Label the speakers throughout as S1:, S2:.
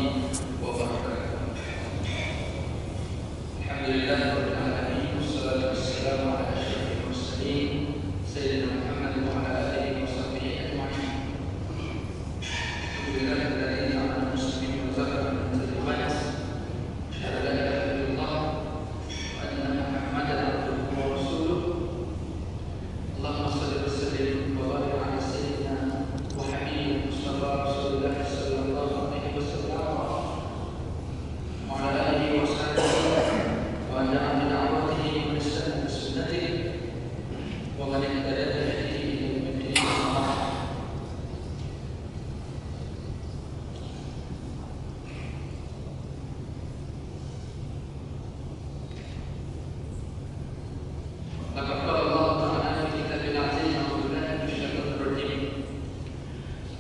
S1: وبركاته. الحمد لله رب العالمين والصلاة والسلام على أشرف المرسلين سيدنا محمد وعلى آله وصحبه أجمعين. الحمد لله الذي جعل المسلمين وزكى من الناس. أشهد أن لا إله إلا الله وأن محمدا عبده ورسوله. اللهم صل وسلم وبارك على سيدنا وحبيبنا المصطفى رسول الله صلى الله عليه وسلم وعلى آله وصحبه ومن دعا بدعوته ومن استنى بسنته ومن اهتدى بهديه إلى يوم الدين. لقد قال الله تعالى في كتابه العزيز أعوذ بالله من الشيطان الرجيم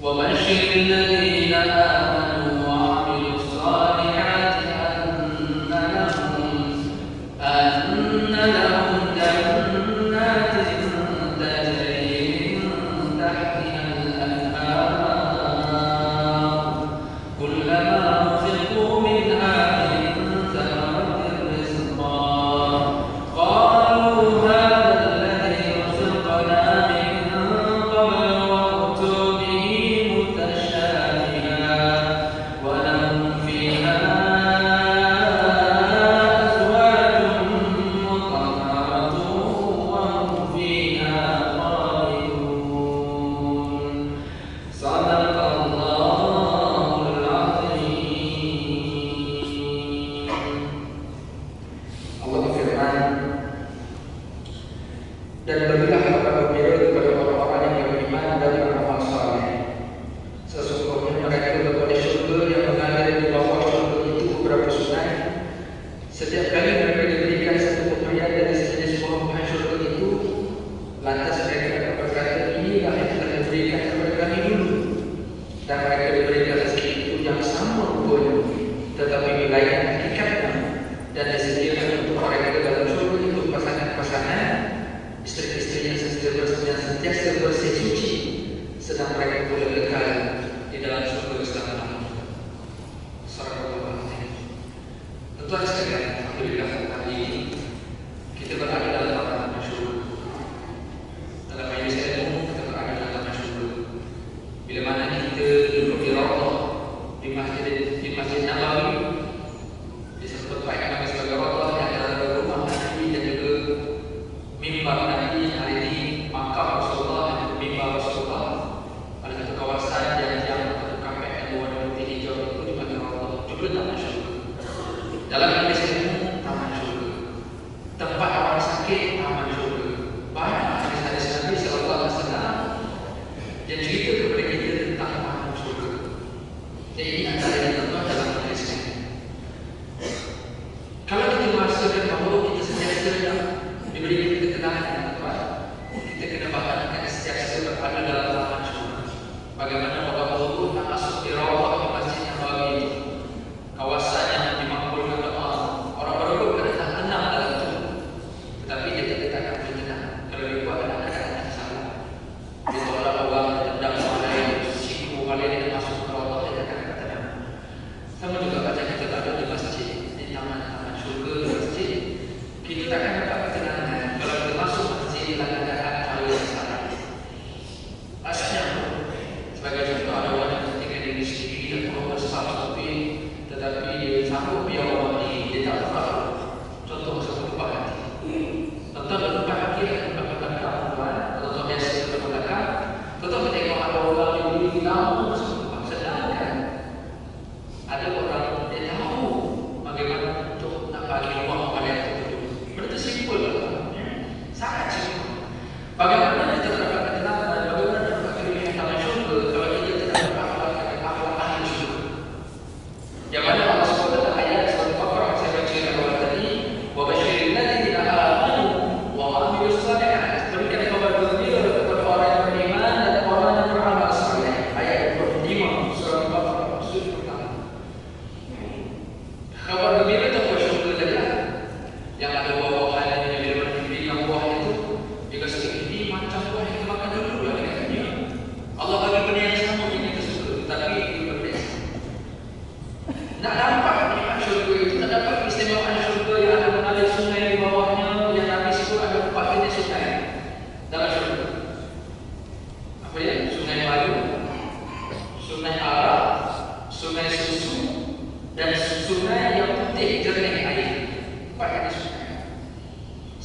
S1: وبشر الذين آمنوا وعملوا الصالحات أن لهم جنات تجري من تحتها الأنهار كلما رزقوا منها من ثمرة رزقا قالوا هذا الذي رزقنا من قبل وأتوا به متشابها ولهم فيها أزواج مطهرة وهم فيها خالدون. صدق الله العظيم. Allah berfirman, dan berilah kabar gembira kepada orang-orang yang beriman dan beramal saleh. Sesungguhnya mereka berada di surga yang mengalir di bawah surga itu beberapa sungai. Setiap kali mereka diberikan satu pemberian dari sejenis buah-buahan surga itu, lantas mereka akan berkata, inilah yang telah diberikan kepada kami dulu. Dan mereka diberikan rezeki itu yang sama rupanya, tetapi wilayah hakikatnya. Dan disediakan untuk mereka dalam surga itu pasangan-pasangan, istri-istri yang sentiasa bersih suci, sedang mereka boleh kekal di dalam surga selama-lamanya. Sallallahu alaihi wasallam. Tuan sekalian, alhamdulillah hari ini kita berada dalam taman surga. Dalam majelis ilmu kita berada dalam taman surga. Bila mana kita duduk di Raudhah di Masjid Nabawi, disebut baik nama sebagai Raudhah yang adalah rumah Nabi dan juga mimbar Nabi. Hari ini makam Rasulullah dan mimbar Rasulullah. Ada satu kawasan yang atau kampung yang berwarna putih hijau itu di mana Raudhah juga taman surga. Dalam majelis ilmu taman surga, tempat orang sakit taman surga. Banyak hadis-hadis Nabi sallallahu alaihi wasallam yang cerita kepada kita tentang taman surga. Jadi ini antara yang tertuang dalam majelis ini. Kalau kita merasakan bahawa kita sentiasa diberi ketenangan, kita kena bahagikan sentiasa berada dalam taman surga. Bagaimana orang Allah nak masuk di Raudhah di Masjid Nabawi itu, kawasan yang dimakbulkan doa. Orang berdoa kena tenang dalam itu, tetapi dia tidak akan boleh tenang kalau dia buat keadaan yang salah. Dia tolak orang, tendang orang lain, siku orang lain yang masuk ke Raudhah, dia akan tenang. Sama juga baca kita tak ada di masjid, di taman surga di masjid, kita takkan dapat ketenangan kalau kita masuk masjid dalam keadaan cara yang salah. Asalnya sebagai contoh, ada orang yang ketika dia sendiri dan orang besar tetapi dia sanggup biar orang ini dia tak tahu. Contoh satu lupa hati. Contoh lupa hati adalah belakang tuan. Contoh biasa lupa belakang. Contoh kita tengok ada orang yang diri lama masuk sedangkan ada orang dia tahu bagaimana untuk nak bagi ruang pada yang tertentu. Benda tu simple lah. Sangat simple. Bagaimana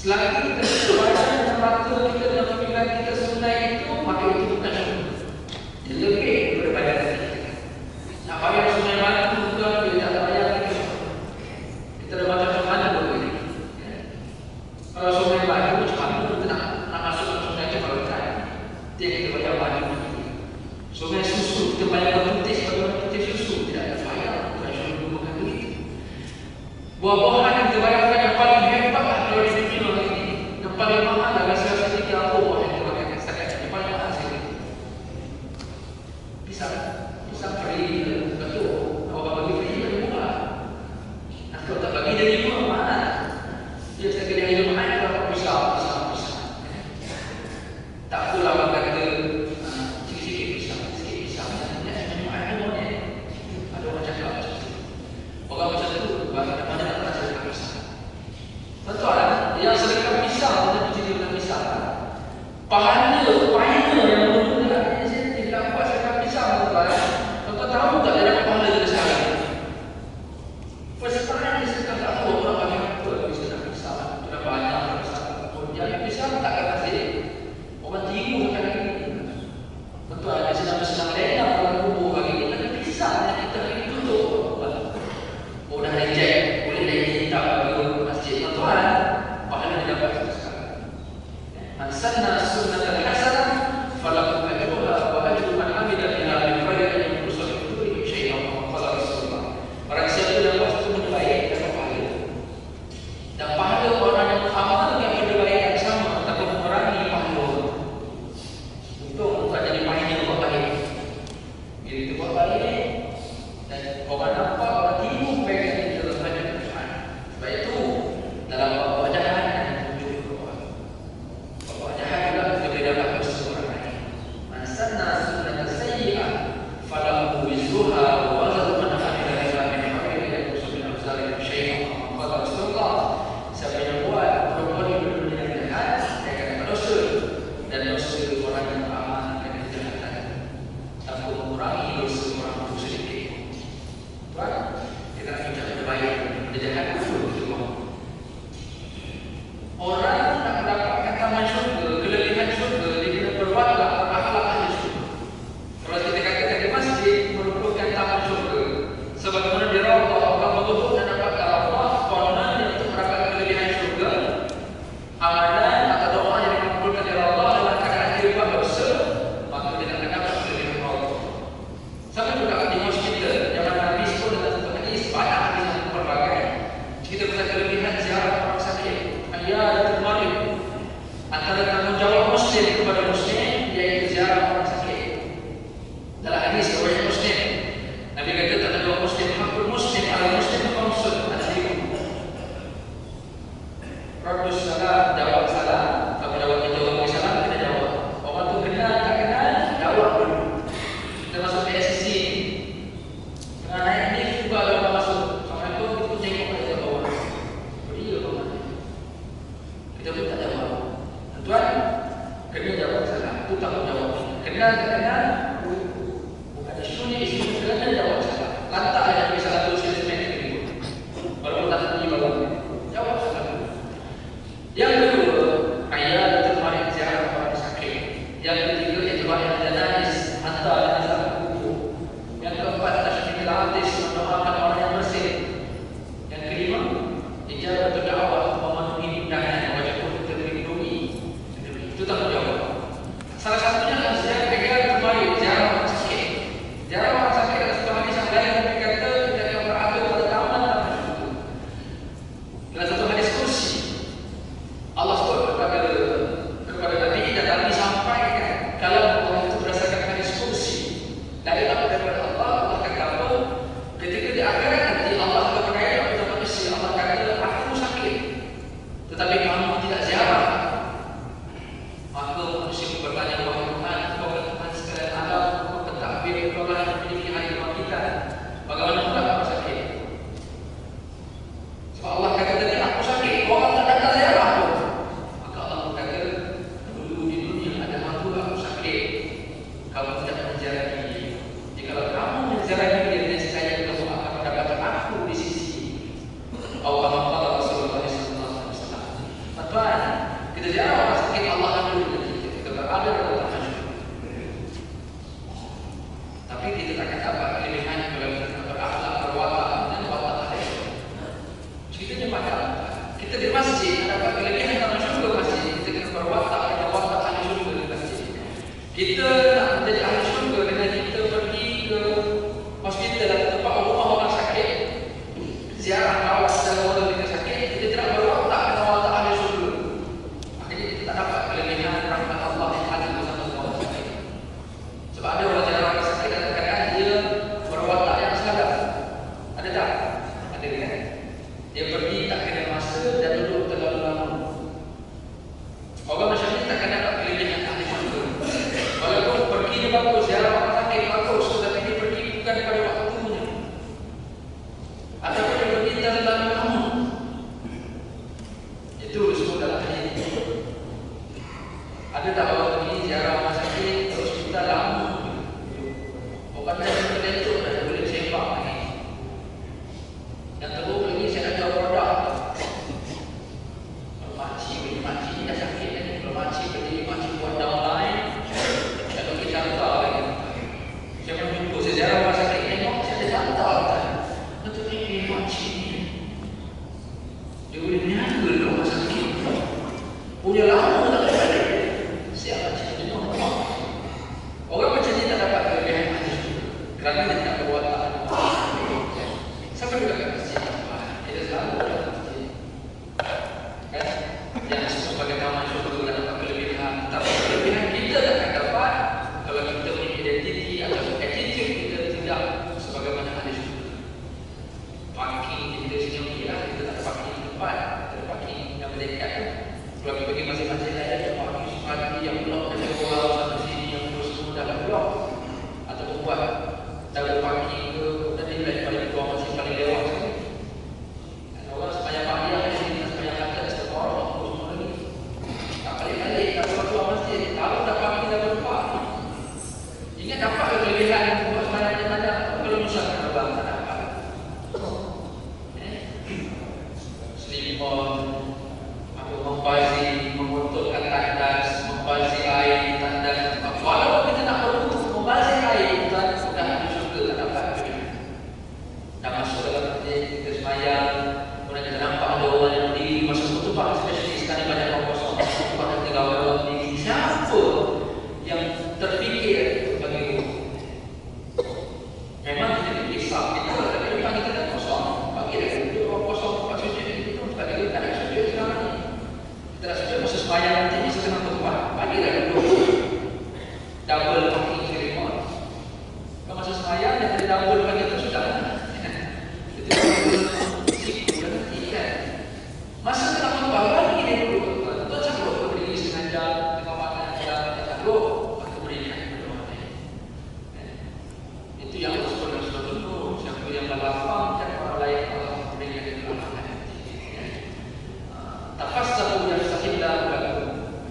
S1: Selagi kita bersesuaian dengan mata kita dan pemikiran kita sunnah itu, maka itu bukan sunnah. Dia lebih daripada badan kita. Nak bayar sunnah mana bukan, dia tak bayar kita sunnah. Kita dah baca macam mana dulu ini. Kalau sunnah baju macam mana kita nak masuk ke sunnah itu kalau kan. Dia kita bayar baju. Sunnah susu, kita bayar putih sebagai putih susu. Tidak ada bayar, bukan sunnah bukan duit. Buah-buahan yang kita bayarkan yang paling hebat kalau di sini orang ini. Yang paling mahal adalah rasa sedikit apa buah yang kita bayarkan setakat. Yang paling mahal sekali. Pisang free, betul. Kalau bagi free, dia murah. Nah, kalau tak bagi dia murah, mana? Dia setakat dia hidup mahal, kalau pisang. Tak pula orang kata, sikit-sikit pisang. Dia mahal pun ni. Ada orang cakap macam tu. Orang macam tu, mana nak pernah sedekah pisang. Tuan-tuan, yang sedekah pisang, kita bercerita tentang pisang. Pahala yang menurut dia dapat sedekah pisang, tuan-tuan. Tuan-tuan tahu tak dia dapat pahala dari sekarang? First time dia sedekah tak tahu orang bagi apa dia sedekah pisang. Sudah banyak pisang. Kemudian pisang tak akan hasil. Orang tiru akan lagi ni. Tuan-tuan, dia senang-senang lena orang kubur lagi ni. Tapi pisang yang kita lagi tutup. Oh dah reject, boleh lagi tak bagi masjid. Tuan-tuan, pahala dia dapat sekarang. Man sanna sunnatan hasanah falahu ajruha wa ajru man amila biha min khairin yunqasu min ujurihim syai'an kama qala Rasulullah. Barang siapa yang buat sesuatu benda baik dapat pahala. Dan pahala orang yang beramal dengan benda baik yang sama tanpa mengurangi pahala orang. Untung bukan jadi pahitnya buat baik. Bila kita buat baik dan orang nampak, orang tiru baik kita dalam hajat Tuhan. Sebab itu dalam bab jahat dan tunjuk ke orang. Bab jahat juga kita boleh dapat dosa orang lain. Man sanna sunnatan sayyi'ah falahu wizruha wa wazru man amila biha min khairin yunqasu min awzarihim syai'an kama qala Rasulullah. Siapa yang buat perbuatan yang jahat, dia akan dapat dosa dan dosa orang yang beramal dengan kejahatan tanpa mengurangi dosa orang itu sedikit. dapur kan itu sudah. Itu sikap kan. Masa kita membawa ini dulu, tuan sanggup berdiri setengah jam, tengah makan jam, sanggup, aku berikan berdoa. Itu yang harus sudah dulu. Siapa yang berlapang dan orang lain Allah berikan itu amanah. Tafassahu yafsahillah lakum.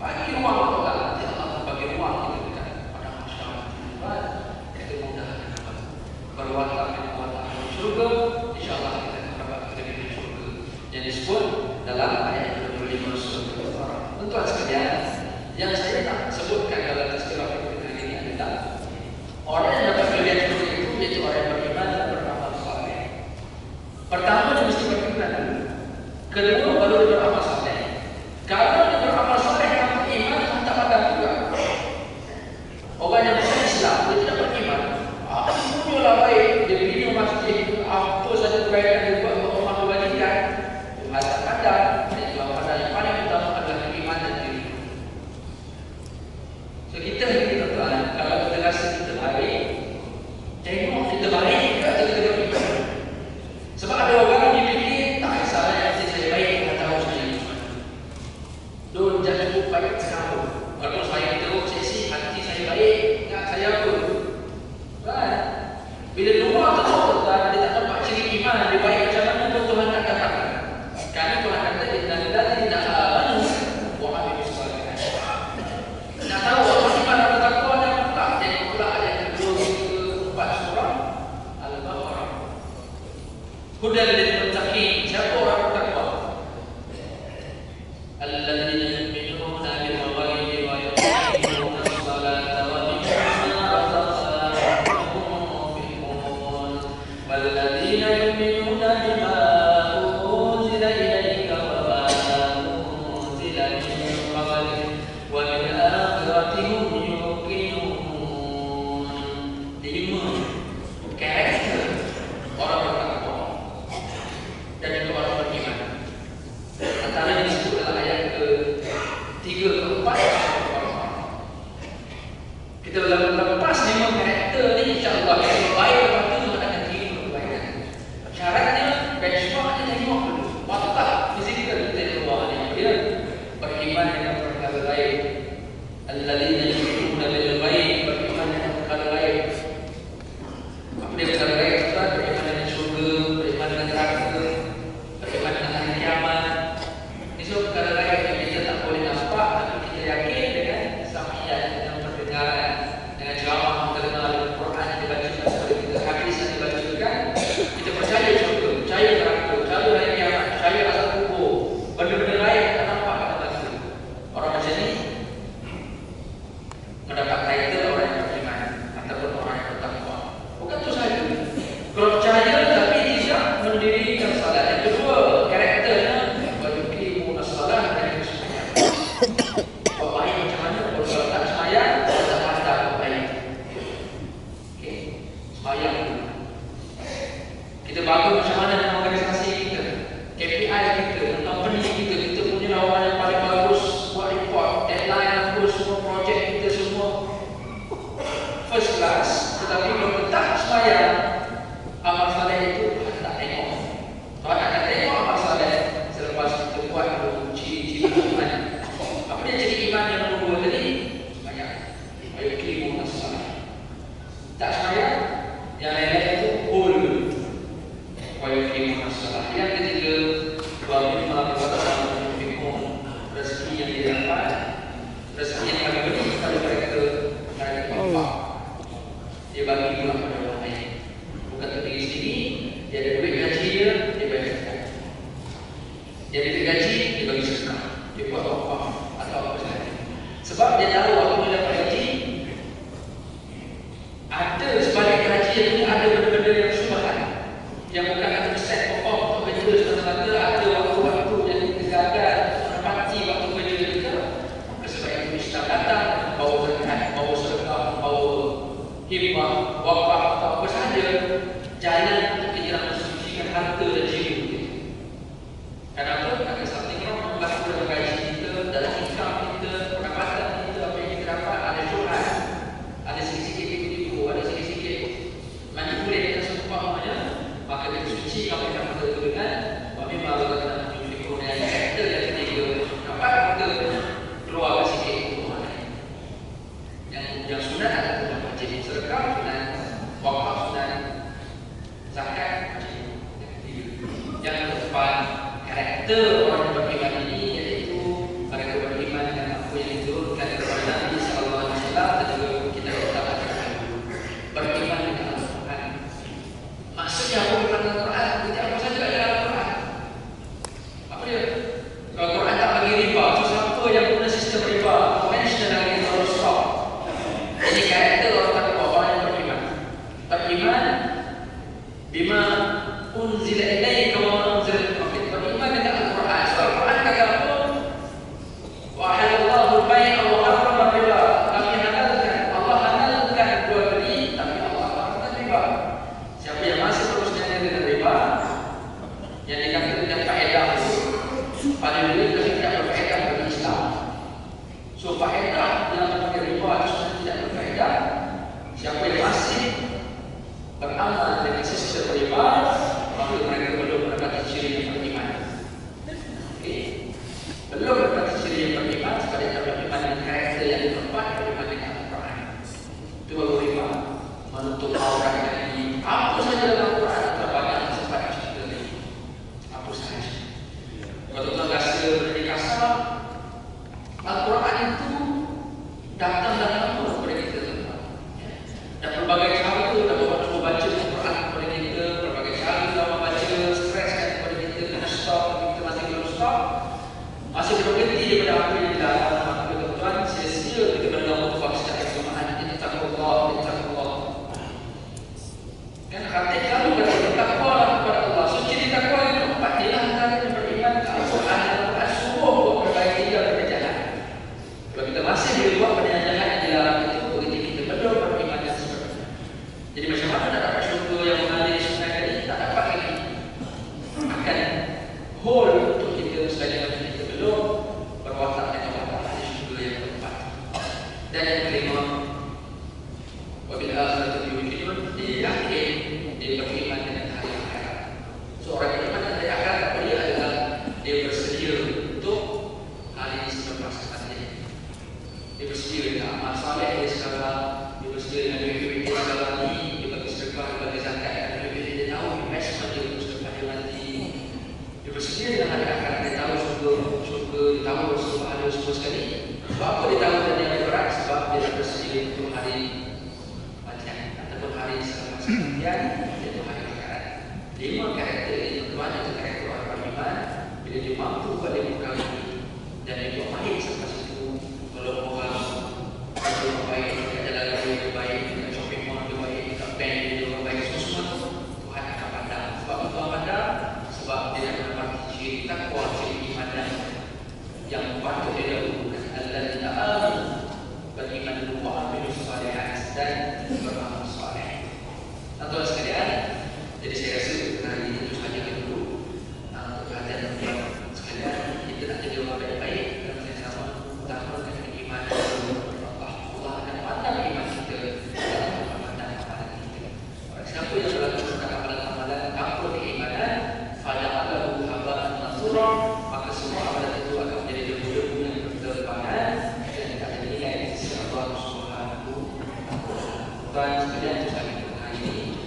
S1: Bagi ruang Allah, Allah bagi ruang itu kan pada masyarakat. Itu mudah berwakaf di surga, insyaallah kita dapat lebih di surga. Yang disebut dalam ayat 25 surah Al-Baqarah. Untuk sekalian, yang saya nak sebutkan dalam tazkirah kita ini adalah orang yang dapat kelebihan surga itu yaitu orang yang beriman dan beramal saleh. Pertama dia mesti beriman dulu. Kedua baru dia beramal saleh. Kalau dia beramal saleh tanpa iman, tak ada juga. Orang yang bukan Islam dia tidak beriman. Semuanya baik, dia pergi masjid, apa saja kebaikan dia buat untuk orang membagikan. Tuhan tak pandang. Yang paling utama adalah keimanan diri. So kita tuan, kalau kita rasa kita baik, tengok kita baik juga atau kita beriman. Sebab ada orang yang fikir tak kisahlah yang saya baik, tak tahu saya iman. Don't judge book baik sekarang. Kalau saya teruk seksi, hati saya baik, tak saya pun. Kan? Bila dua teruk, dia tak nampak ciri iman, dia baik macam mana pun Tuhan tak katakan. Kerana Tuhan kata, Innalillah tidak amanu wa amilus shalihat. Nak tahu apa iman atau takwa dan pula jadi pula ayat kedua ke 4 surah Al-Baqarah. Hudal lil muttaqin. Siapa orang bertakwa? Alladzina yu'minuna bil ghaibi wa yuqimuna as-salata wa mimma razaqnahum yunfiqun. Walladzina yu'minuna bima unzila ilayka wa ma unzila min qablik wa bil akhirati hum yuqinun. 5 karakter orang bertakwa dan juga orang beriman. Antara yang disebut dalam ayat ke-3 ke-4 kita lepas 5 karakter ni, insya-Allah yang baik lepas tu kita akan terima kebaikan. Syaratnya benchmarknya tengok dulu. Apakah fizikal kita di luar ni? Dia beriman dengan perkara lain. Alladzina yu'minuna bil ghaib, beriman dengan perkara lain. Apa dia perkara lain? Beriman dengan syurga, beriman dengan neraka, beriman dengan hari kiamat. Ini semua perkara lain yang kita tak boleh nampak, tapi kita yakin dengan samaian, dengan pendengaran, dengan ceramah yang terdengar, dengan Quran yang dibacakan, seperti kita hadis yang dibacakan. Kita percaya syurga, percaya neraka, percaya hari kiamat, percaya azab kubur. Benda-benda lain tak nampak pada mata. Orang macam ni mendapat title orang yang beriman ataupun orang yang bertakwa. Bukan tu saja. Kalau percaya tapi tidak mendirikan salat. Yang kedua, karakternya yuqimu as-salah dan sembahyang. Apa baik macam mana? Kalau tak sembahyang, tak pandang apa baik. Okey, sembahyang dulu. Kita bangun macam mana dengan organisasi kita, KPI kita, company kita, kita punya lawan yang paling bagus, buat report, deadline yang bagus, semua projek kita semua first class. Tetapi kalau tak sembahyang, amal saleh itu Tuhan tak tengok. Tuhan akan tengok amal saleh selepas kita buat ciri-ciri iman. Apa dia ciri iman yang nombor 2 tadi? Sembahyang. Yuqimu as-salah. Tak sembahyang, yang lain-lain itu hul. Yuqimu as-salah. Yang ketiga, wa mimma razaqnahum yunfiqun. Rezeki yang dia dapat, rezeki yang kami beri kepada mereka infak. Dia bagi pula pada orang lain. Bukan untuk diri sendiri. Dia ada duit gaji dia bagi zakat. Dia ada duit gaji, dia bagi sedekah. Dia buat wakaf atau apa sahaja. Sebab dia tahu waktu dia dapat gaji, ada sebalik gaji yang ada benda-benda yang sumbangan, yang bukan 100% perform untuk kerja semata-mata. Ada waktu-waktu yang kita gagal menepati waktu kerja kita. Maka sebab itu Islam datang, bawa zakat, bawa sedekah, bawa hibah, wakaf atau apa sahaja, jalan untuk kita nak mensucikan harta dan jiwa kita. Kenapa? Kerana something wrong membantu dalam gaji kita, dalam income kita, pendapatan kita, apa yang kita dapat, ada syurhan, ada sikit-sikit tipu-tipu, ada sikit-sikit karakter orang yang beriman ini yaitu mereka beriman dengan apa yang diturunkan kepada Nabi Sallallahu Alaihi Wasallam dan juga kita baca beriman dengan Al-Quran. Maksudnya apa beriman dengan Al-Quran? Kita apa saja ada Al-Quran. Apa dia? Kalau Al-Quran tak bagi riba, so siapa yang guna sistem riba? Mention lagi harus stop. Ini karakter orang yang beriman. Beriman bima unzila ilaika wa ma unzila min qablik. Beriman dengan Al-Quran. So Al-Quran kata apa? Wa halallahu al-bai'a wa harrama riba. Kami halalkan, Allah halalkan jual beli, tapi Allah haramkan riba. Siapa yang masih terus dengan riba, yang dikatakan tidak faedah itu, paling dulu tidak berfaedah bagi Islam. So faedah dalam pakai riba itu sudah tidak berfaedah. Siapa yang masih beramal dengan sistem riba, maka mereka belum mendapat ciri yang beriman. Belum mendapat ciri yang beriman, sebaliknya beriman dengan karakter yang keempat, beriman dengan Al-Quran. Itu baru riba. Menutup aurat dari apa saja dalam Al-Quran terbanyak sempat dari apa saja. Kalau kita rasa berdiri kasar, Al-Quran itu datang dalam apa kepada kita tuan-tuan. Dan berbagai cara itu dapat membaca Al-Quran kepada kita, berbagai cara dalam membaca streskan kepada kita, kena stop, tapi kita masih belum stop, masih berhenti daripada apa yang dilarang. Maka tuan-tuan, sia-sia kita berdoa untuk secara kesemaan kita takwa Allah. Kan hati kalau kita takwa kepada Allah, so ciri takwa itu empat ialah antara yang beriman ke Al-Quran dan Al-Quran semua buat perbaiki dan berjalan. Kalau kita masih boleh buat perjalanan yang dilarang itu, berarti kita belum beriman dan sebagainya. Jadi macam mana nak dapat syurga yang mengalir sunnah tadi? Tak dapat lagi. Akan hold untuk kita sekali lagi kita belum berwatak dengan Allah di syurga yang keempat. Dan yang kelima, wabil akhirati yuqinun, dia yakin dia beriman dengan hari akhirat. Seorang yang beriman dengan hari akhirat apa dia adalah dia bersedia untuk hari selepas nanti. Dia bersedia dengan amal saleh dia sekarang, dia bersedia dengan duit-duit dia sekarang ni, dia bagi sedekah, dia bagi zakat, dan duit dia tahu investment dia untuk sedekah dia nanti. Dia bersedia dengan hari akhirat, dia tahu syurga, dia tahu semua ada semua sekali. Sebab apa dia tahu dan dia berat? Sebab dia dah bersedia untuk hari matian ataupun hari selepas kematian, iaitu hari akhirat. 5 karakter